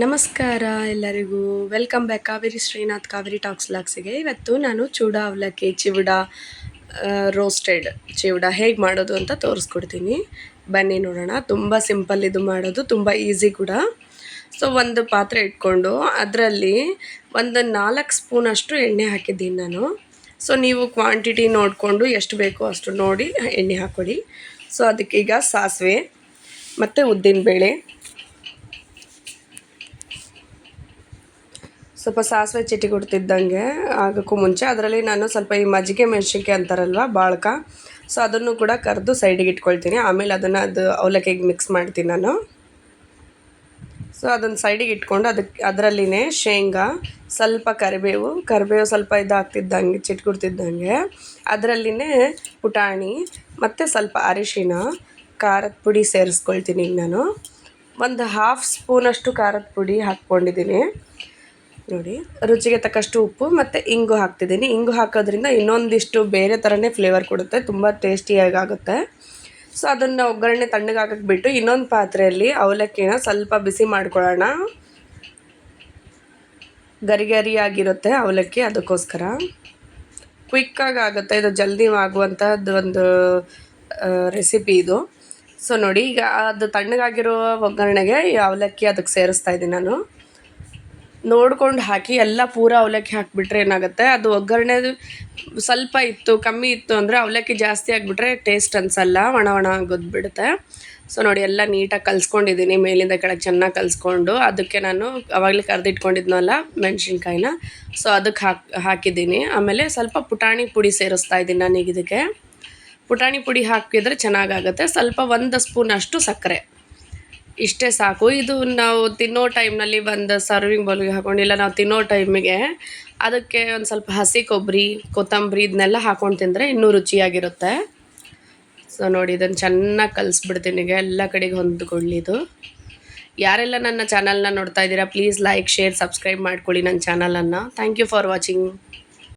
ನಮಸ್ಕಾರ ಎಲ್ಲರಿಗೂ. Welcome back Kaveri Srinath Kaveri talks ಲಾಕ್ಸಿಗೆ. ಇವತ್ತು ನಾನು ಚೂಡ ಅವಲಕ್ಕಿ ಚಿವಡ ರೋಸ್ಟೆಡ್ ಚಿವಡ ಹೇಗೆ ಮಾಡೋದು ಅಂತ ತೋರಿಸ್ಕೊಡ್ತೀನಿ. ಬನ್ನಿ ನೋಡೋಣ. ತುಂಬ ಸಿಂಪಲ್ ಇದು ಮಾಡೋದು, ತುಂಬ ಈಸಿ ಕೂಡ. ಸೊ ಒಂದು ಪಾತ್ರೆ ಇಟ್ಕೊಂಡು ಅದರಲ್ಲಿ ಒಂದು 4 ಸ್ಪೂನಷ್ಟು ಎಣ್ಣೆ ಹಾಕಿದ್ದೀನಿ ನಾನು. ಸೊ ನೀವು ಕ್ವಾಂಟಿಟಿ ನೋಡಿಕೊಂಡು ಎಷ್ಟು ಬೇಕೋ ಅಷ್ಟು ನೋಡಿ ಎಣ್ಣೆ ಹಾಕ್ಕೊಡಿ. ಸೊ ಅದಕ್ಕೀಗ ಸಾಸಿವೆ ಮತ್ತು ಉದ್ದಿನಬೇಳೆ, ಸ್ವಲ್ಪ ಸಾಸಿವೆ ಚಿಟಿ ಕೊಡ್ತಿದ್ದಂಗೆ ಆಗೋಕ್ಕೂ ಮುಂಚೆ ಅದರಲ್ಲಿ ನಾನು ಸ್ವಲ್ಪ ಈ ಮಜ್ಜಿಗೆ ಮೆಣಸಿನ್ಕಾಯಿ ಅಂತಾರಲ್ವ ಬಾಳ್ಕ, ಸೊ ಅದನ್ನು ಕೂಡ ಕರೆದು ಸೈಡಿಗೆ ಇಟ್ಕೊಳ್ತೀನಿ. ಆಮೇಲೆ ಅದು ಅವಲಕ್ಕಿಗೆ ಮಿಕ್ಸ್ ಮಾಡ್ತೀನಿ ನಾನು. ಸೊ ಅದನ್ನು ಸೈಡಿಗೆ ಇಟ್ಕೊಂಡು ಅದರಲ್ಲಿನೇ ಶೇಂಗಾ, ಸ್ವಲ್ಪ ಕರಿಬೇವು ಸ್ವಲ್ಪ ಇದಾಗ್ತಿದ್ದಂಗೆ ಚಿಟ್ಕೊಡ್ತಿದ್ದಂಗೆ ಅದರಲ್ಲಿನೇ ಪುಟಾಣಿ ಮತ್ತು ಸ್ವಲ್ಪ ಅರಿಶಿನ, ಖಾರದ ಪುಡಿ ಸೇರಿಸ್ಕೊಳ್ತೀನಿ. ಈಗ ನಾನು ಒಂದು 1/2 ಸ್ಪೂನಷ್ಟು ಖಾರದ ಪುಡಿ ಹಾಕ್ಕೊಂಡಿದ್ದೀನಿ ನೋಡಿ. ರುಚಿಗೆ ತಕ್ಕಷ್ಟು ಉಪ್ಪು ಮತ್ತು ಇಂಗು ಹಾಕ್ತಿದ್ದೀನಿ. ಇಂಗು ಹಾಕೋದ್ರಿಂದ ಇನ್ನೊಂದಿಷ್ಟು ಬೇರೆ ಥರನೇ ಫ್ಲೇವರ್ ಕೊಡುತ್ತೆ, ತುಂಬ ಟೇಸ್ಟಿಯಾಗಿ ಆಗುತ್ತೆ. ಸೊ ಅದನ್ನು ಒಗ್ಗರಣೆ ತಣ್ಣಗಾಗಕ್ಕೆ ಬಿಟ್ಟು ಇನ್ನೊಂದು ಪಾತ್ರೆಯಲ್ಲಿ ಅವಲಕ್ಕಿನ ಸ್ವಲ್ಪ ಬಿಸಿ ಮಾಡ್ಕೊಳ್ಳೋಣ. ಗರಿಗರಿಯಾಗಿರುತ್ತೆ ಅವಲಕ್ಕಿ, ಅದಕ್ಕೋಸ್ಕರ ಕ್ವಿಕ್ಕಾಗಿ ಆಗುತ್ತೆ. ಇದು ಜಲ್ದಿ ಆಗುವಂಥದ್ದು ಒಂದು ರೆಸಿಪಿ ಇದು. ಸೊ ನೋಡಿ, ಈಗ ಅದು ತಣ್ಣಗಾಗಿರೋ ಒಗ್ಗರಣೆಗೆ ಈ ಅವಲಕ್ಕಿ ಅದಕ್ಕೆ ಸೇರಿಸ್ತಾ ಇದ್ದೀನಿ ನಾನು. ನೋಡ್ಕೊಂಡು ಹಾಕಿ, ಎಲ್ಲ ಪೂರ ಅವಲಕ್ಕಿ ಹಾಕಿಬಿಟ್ರೆ ಏನಾಗುತ್ತೆ, ಅದು ಒಗ್ಗರಣೆ ಸ್ವಲ್ಪ ಕಮ್ಮಿ ಇತ್ತು ಅಂದರೆ ಅವಲಕ್ಕಿ ಜಾಸ್ತಿ ಆಗಿಬಿಟ್ರೆ ಟೇಸ್ಟ್ ಅನಿಸಲ್ಲ, ಒಣ ಆಗೋದು ಬಿಡುತ್ತೆ. ಸೊ ನೋಡಿ, ಎಲ್ಲ ನೀಟಾಗಿ ಕಲಿಸ್ಕೊಂಡಿದ್ದೀನಿ, ಮೇಲಿಂದ ಕೆಳಗೆ ಚೆನ್ನಾಗಿ ಕಲಿಸ್ಕೊಂಡು ಅದಕ್ಕೆ ನಾನು ಆವಾಗಲೇ ಕರೆದಿಟ್ಕೊಂಡಿದ್ನಲ್ಲ ಮೆಣಸಿನ್ಕಾಯಿನ, ಸೊ ಅದಕ್ಕೆ ಹಾಕಿದ್ದೀನಿ. ಆಮೇಲೆ ಸ್ವಲ್ಪ ಪುಟಾಣಿ ಪುಡಿ ಸೇರಿಸ್ತಾ ಇದ್ದೀನಿ ನಾನೀಗ. ಇದಕ್ಕೆ ಪುಟಾಣಿ ಪುಡಿ ಹಾಕಿದರೆ ಚೆನ್ನಾಗಾಗುತ್ತೆ. ಸ್ವಲ್ಪ 1 ಸ್ಪೂನಷ್ಟು ಸಕ್ಕರೆ, ಇಷ್ಟೇ ಸಾಕು. ಇದು ನಾವು ತಿನ್ನೋ ಟೈಮ್ನಲ್ಲಿ ಒಂದು ಸರ್ವಿಂಗ್ ಬೌಲ್ಗೆ ಹಾಕ್ಕೊಂಡಿಲ್ಲ, ನಾವು ತಿನ್ನೋ ಟೈಮಿಗೆ ಅದಕ್ಕೆ ಒಂದು ಸ್ವಲ್ಪ ಹಸಿ ಕೊತ್ತಂಬರಿ ಇದನ್ನೆಲ್ಲ ಹಾಕ್ಕೊಂಡು ತಿಂದರೆ ಇನ್ನೂ ರುಚಿಯಾಗಿರುತ್ತೆ. ಸೊ ನೋಡಿ, ಇದನ್ನು ಚೆನ್ನಾಗಿ ಕಲಿಸ್ಬಿಡ್ತೀನಿ ಈಗ, ಎಲ್ಲ ಕಡೆಗೆ ಹೊಂದ್ಕೊಳ್ಳಿ ಇದು. ಯಾರೆಲ್ಲ ನನ್ನ ಚಾನಲ್ನ ನೋಡ್ತಾ ಇದ್ದೀರಾ, ಪ್ಲೀಸ್ ಲೈಕ್, ಶೇರ್, ಸಬ್ಸ್ಕ್ರೈಬ್ ಮಾಡ್ಕೊಳ್ಳಿ ನನ್ನ ಚಾನಲನ್ನು. Thank you for watching.